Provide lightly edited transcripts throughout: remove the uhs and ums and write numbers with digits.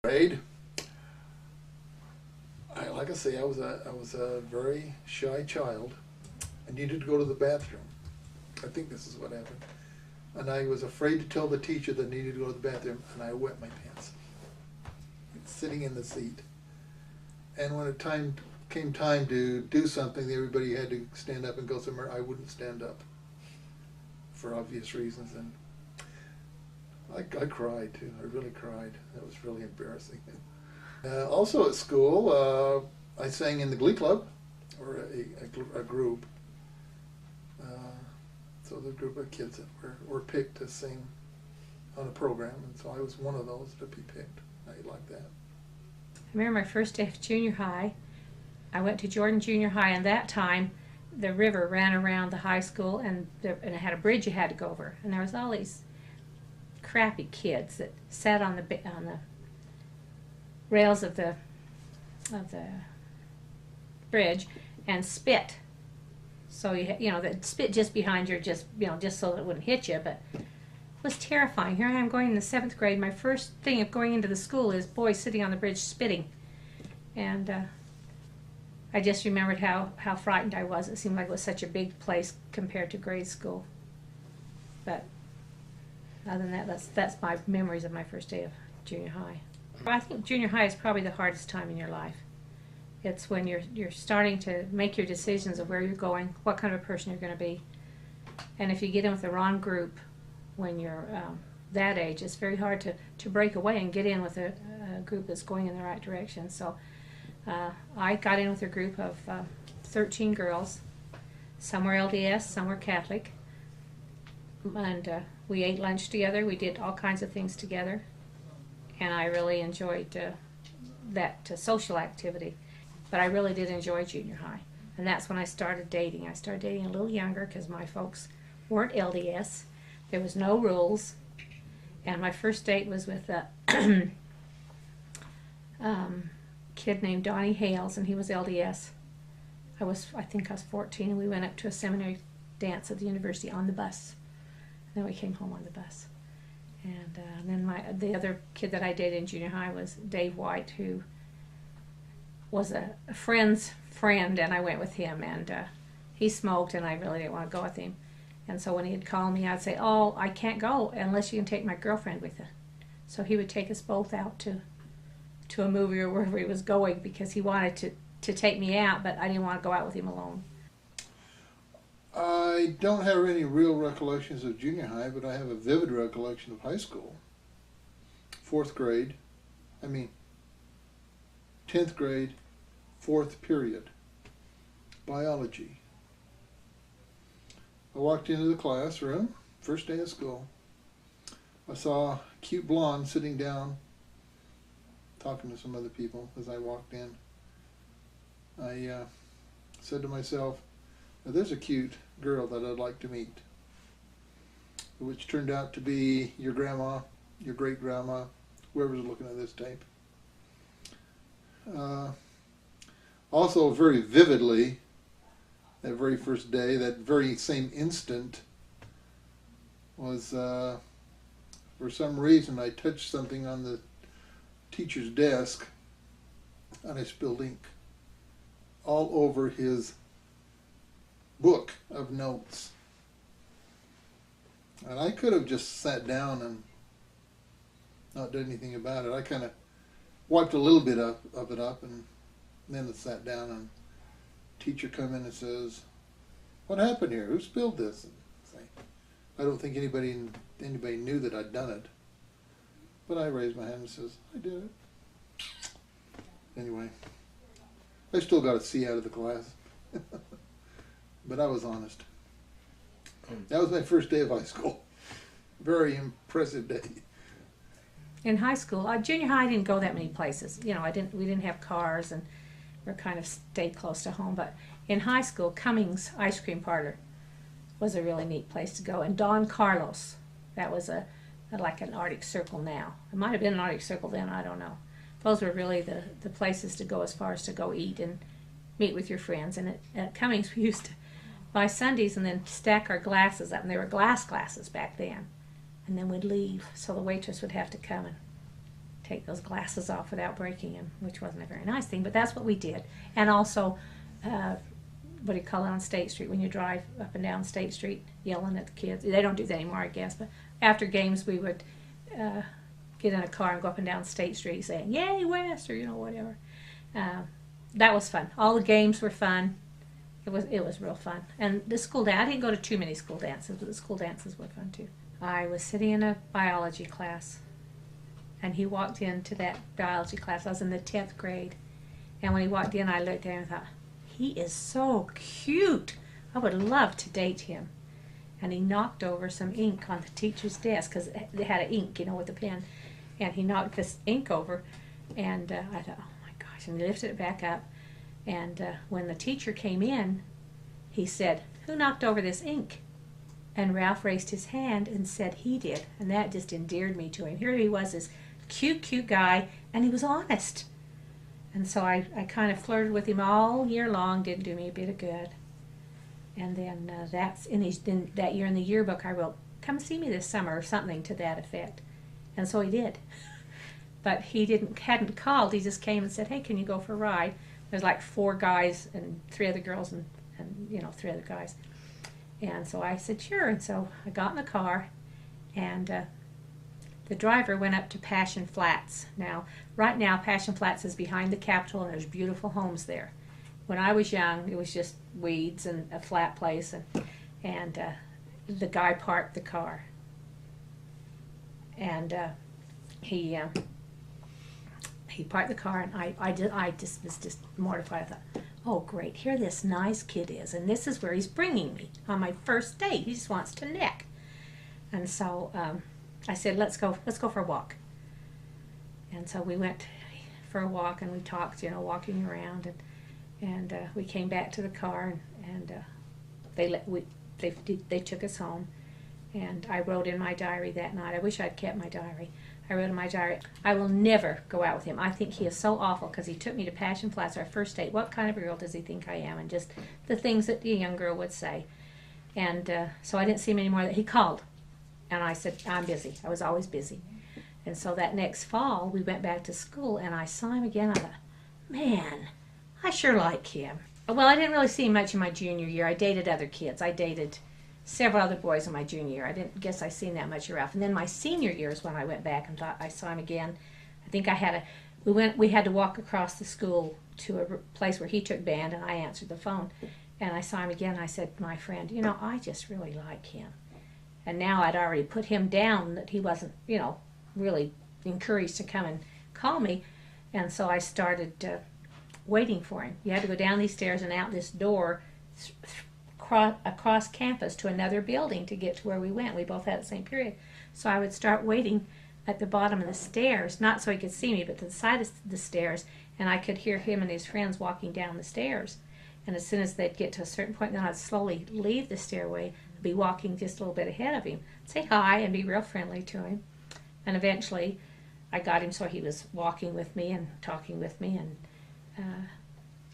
Grade. Like I say, I was a very shy child. I needed to go to the bathroom. I think this is what happened. And I was afraid to tell the teacher that I needed to go to the bathroom, and I wet my pants, sitting in the seat. And when it came time to do something, everybody had to stand up and go somewhere. I wouldn't stand up, for obvious reasons, and I cried too. I really cried. That was really embarrassing. Also at school, I sang in the Glee Club, or a group. So the group of kids that were picked to sing on a program, and so I was one of those to be picked. I like that. I remember my first day of junior high. I went to Jordan Junior High, and that time the river ran around the high school, and it had a bridge you had to go over, and there was all these crappy kids that sat on the rails of the bridge and spit. So you know, that spit just behind you, just so that it wouldn't hit you. But it was terrifying. Here I am going in the 7th grade. My first thing of going into the school is boys sitting on the bridge spitting, and I just remembered how frightened I was. It seemed like it was such a big place compared to grade school. But other than that, that's my memories of my first day of junior high. I think junior high is probably the hardest time in your life. It's when you're starting to make your decisions of where you're going, what kind of a person you're going to be. And if you get in with the wrong group when you're that age, it's very hard to break away and get in with a group that's going in the right direction. So I got in with a group of 13 girls. Some were LDS, some were Catholic. And we ate lunch together. We did all kinds of things together. And I really enjoyed that social activity. But I really did enjoy junior high. And that's when I started dating. I started dating a little younger because my folks weren't LDS. There was no rules. And my first date was with a kid named Donnie Hales, and he was LDS. I think I was 14, and we went up to a seminary dance at the university on the bus. And then we came home on the bus. And then the other kid that I dated in junior high was Dave White, who was a friend's friend, and I went with him, and he smoked, and I really didn't want to go with him. And so when he'd call me, I'd say, "Oh, I can't go unless you can take my girlfriend with you." So he would take us both out to a movie or wherever he was going, because he wanted to take me out, but I didn't want to go out with him alone. I don't have any real recollections of junior high, but I have a vivid recollection of high school. 4th grade, 10th grade, 4th period, biology. I walked into the classroom, first day of school. I saw a cute blonde sitting down, talking to some other people as I walked in. I said to myself, "Now there's a cute girl that I'd like to meet," which turned out to be your grandma, your great-grandma, whoever's looking at this tape. Also very vividly, that very first day, that very same instant, was for some reason I touched something on the teacher's desk, and I spilled ink all over his book of notes. And I could have just sat down and not done anything about it. I kind of wiped a little bit of it up, and then sat down, and teacher come in and says, "What happened here? Who spilled this?" And I don't think anybody knew that I'd done it. But I raised my hand and says, "I did it." Anyway, I still got a C out of the class. But I was honest. That was my first day of high school. Very impressive day. In high school, junior high, I didn't go that many places. You know, we didn't have cars, and we kind of stayed close to home. But in high school, Cummings Ice Cream Parlor was a really neat place to go. And Don Carlos, that was like an Arctic Circle now. It might have been an Arctic Circle then, I don't know. Those were really the places to go as far as to go eat and meet with your friends. And at Cummings, we used to buy sundaes and then stack our glasses up. And they were glass glasses back then. And then we'd leave, so the waitress would have to come and take those glasses off without breaking them, which wasn't a very nice thing, but that's what we did. And also, what do you call it on State Street, when you drive up and down State Street yelling at the kids? They don't do that anymore, I guess, but after games we would get in a car and go up and down State Street saying, "Yay, West," or, you know, whatever. That was fun. All the games were fun. It was real fun. And the school dance, I didn't go to too many school dances, but the school dances were fun too. I was sitting in a biology class, and he walked into that biology class. I was in the 10th grade. And when he walked in, I looked at him and thought, he is so cute. I would love to date him. And he knocked over some ink on the teacher's desk, because they had an ink, you know, with a pen. And he knocked this ink over, and I thought, oh my gosh, and he lifted it back up. And when the teacher came in, he said, "Who knocked over this ink?" And Ralph raised his hand and said he did. And that just endeared me to him. Here he was, this cute, cute guy, and he was honest. And so I kind of flirted with him all year long, didn't do me a bit of good. And then in that year in the yearbook I wrote, "Come see me this summer," or something to that effect. And so he did. But he hadn't called. He just came and said, "Hey, can you go for a ride?" There's like 4 guys and 3 other girls and 3 other guys. And so I said, sure. And so I got in the car, and the driver went up to Passion Flats. Now, right now, Passion Flats is behind the Capitol, and there's beautiful homes there. When I was young, it was just weeds and a flat place, and the guy parked the car. And he parked the car, and I just was just mortified. I thought, oh great, here this nice kid is, and this is where he's bringing me on my first date. He just wants to neck. And so I said, let's go for a walk. And so we went for a walk, and we talked, you know, walking around, and we came back to the car, and they took us home. And I wrote in my diary that night. I wish I'd kept my diary. I wrote in my diary, I will never go out with him. I think he is so awful because he took me to Passion Flats, our first date. What kind of a girl does he think I am? And just the things that a young girl would say. And so I didn't see him anymore. He called, and I said, I'm busy. I was always busy. And so that next fall, we went back to school, and I saw him again. I thought, man, I sure like him. Well, I didn't really see him much in my junior year. I dated other kids. I dated several other boys in my junior year. I didn't guess I seen that much of Ralph. And then my senior year is when I went back and thought I saw him again. I think we had to walk across the school to a place where he took band, and I answered the phone. And I saw him again, and I said to my friend, you know, I just really like him. And now I'd already put him down, that he wasn't, you know, really encouraged to come and call me. And so I started waiting for him. You had to go down these stairs and out this door, across campus to another building to get to where we went. We both had the same period. So I would start waiting at the bottom of the stairs, not so he could see me, but to the side of the stairs, and I could hear him and his friends walking down the stairs. And as soon as they'd get to a certain point, then I'd slowly leave the stairway, be walking just a little bit ahead of him, say hi and be real friendly to him. And eventually I got him so he was walking with me and talking with me, and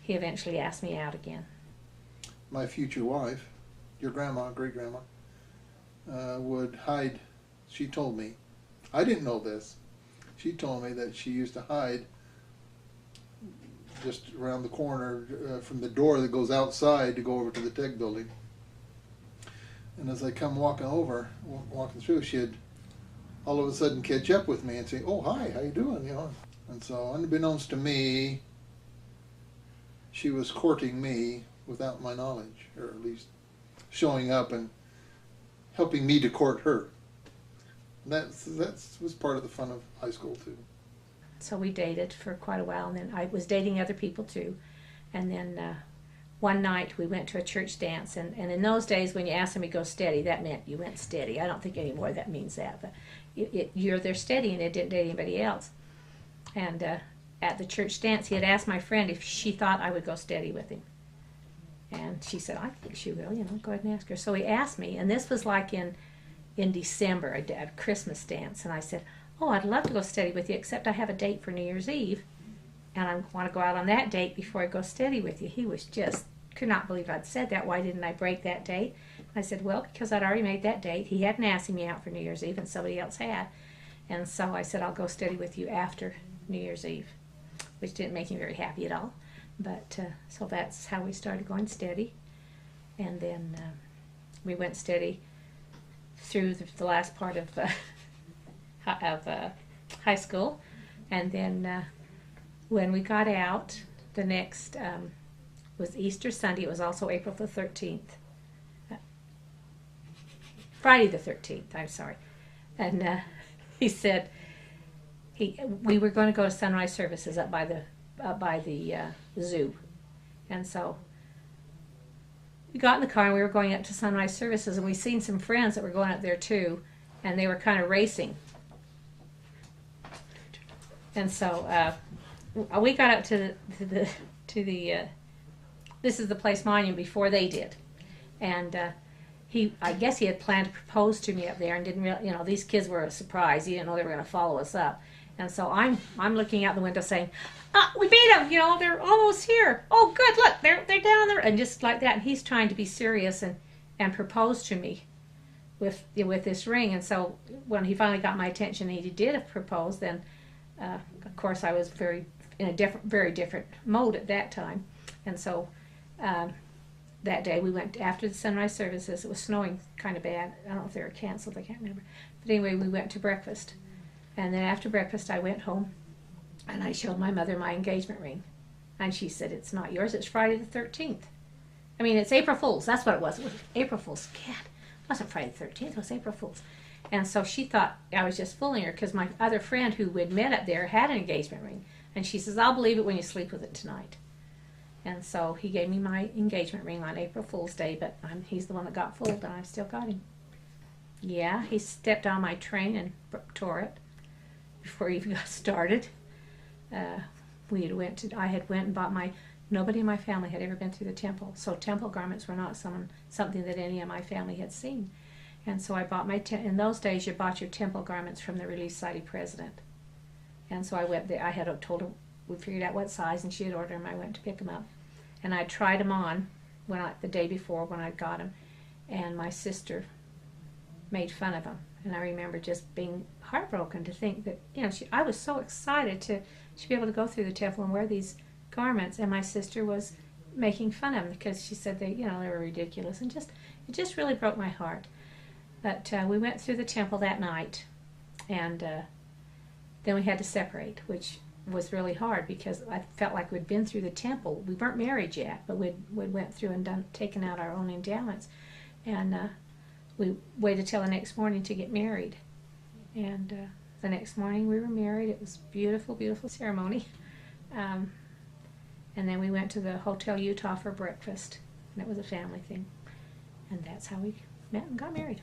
he eventually asked me out again. My future wife, your grandma, great-grandma, would hide. She told me, I didn't know this, she told me that she used to hide just around the corner from the door that goes outside to go over to the tech building. And as I come walking through, she'd all of a sudden catch up with me and say, oh, hi, how you doing? You know. And so unbeknownst to me, she was courting me without my knowledge, or at least showing up and helping me to court her. That was part of the fun of high school too. So we dated for quite a while, and then I was dating other people too. And then one night we went to a church dance, and in those days when you asked them to go steady, that meant you went steady. I don't think anymore that means that, but you're there steady, and it didn't date anybody else. And at the church dance, he had asked my friend if she thought I would go steady with him. And she said, I think she will, you know, go ahead and ask her. So he asked me, and this was like in December, a Christmas dance, and I said, oh, I'd love to go steady with you, except I have a date for New Year's Eve, and I want to go out on that date before I go steady with you. He was just, could not believe I'd said that. Why didn't I break that date? I said, well, because I'd already made that date. He hadn't asked me out for New Year's Eve, and somebody else had. And so I said, I'll go steady with you after New Year's Eve, which didn't make him very happy at all. But so that's how we started going steady. And then we went steady through the last part of high school. And then when we got out, the next was Easter Sunday. It was also April the 13th. Friday the 13th, I'm sorry. And he said we were going to go to sunrise services up by the zoo. And so we got in the car and we were going up to sunrise services, and we seen some friends that were going up there too, and they were kind of racing. And so we got up to the this is the place monument before they did, and I guess he had planned to propose to me up there, and didn't really, these kids were a surprise. He didn't know they were going to follow us up. And so I'm looking out the window saying, we beat them, they're almost here. Oh, good, look, they're down there, and just like that. And he's trying to be serious and propose to me with this ring. And so when he finally got my attention, and he did propose. Then, of course, I was very different mode at that time. And so that day we went after the sunrise services. It was snowing kind of bad. I don't know if they were canceled. I can't remember. But anyway, we went to breakfast. And then after breakfast, I went home, and I showed my mother my engagement ring. And she said, it's not yours, it's Friday the 13th. I mean, it's April Fool's. That's what it was. It was April Fool's. God, it wasn't Friday the 13th, it was April Fool's. And so she thought I was just fooling her, because my other friend who we'd met up there had an engagement ring. And she says, I'll believe it when you sleep with it tonight. And so he gave me my engagement ring on April Fool's Day, but he's the one that got fooled, and I've still got him. Yeah, he stepped on my train and tore it before he even got started. I had went and bought nobody in my family had ever been through the temple, so temple garments were not something that any of my family had seen. And so I bought in those days you bought your temple garments from the Relief Society president. And so I went there. I had told her, we figured out what size, and she had ordered them. I went to pick them up, and I tried them on the day before when I got them, and my sister made fun of them. And I remember just being heartbroken to think that, I was so excited to be able to go through the temple and wear these garments, and my sister was making fun of them because she said they were ridiculous, and it just really broke my heart. But we went through the temple that night, and then we had to separate, which was really hard because I felt like we'd been through the temple. We weren't married yet, but we went through and taken out our own endowments, and we waited till the next morning to get married. And the next morning we were married. It was a beautiful, beautiful ceremony. And then we went to the Hotel Utah for breakfast, and it was a family thing. And that's how we met and got married.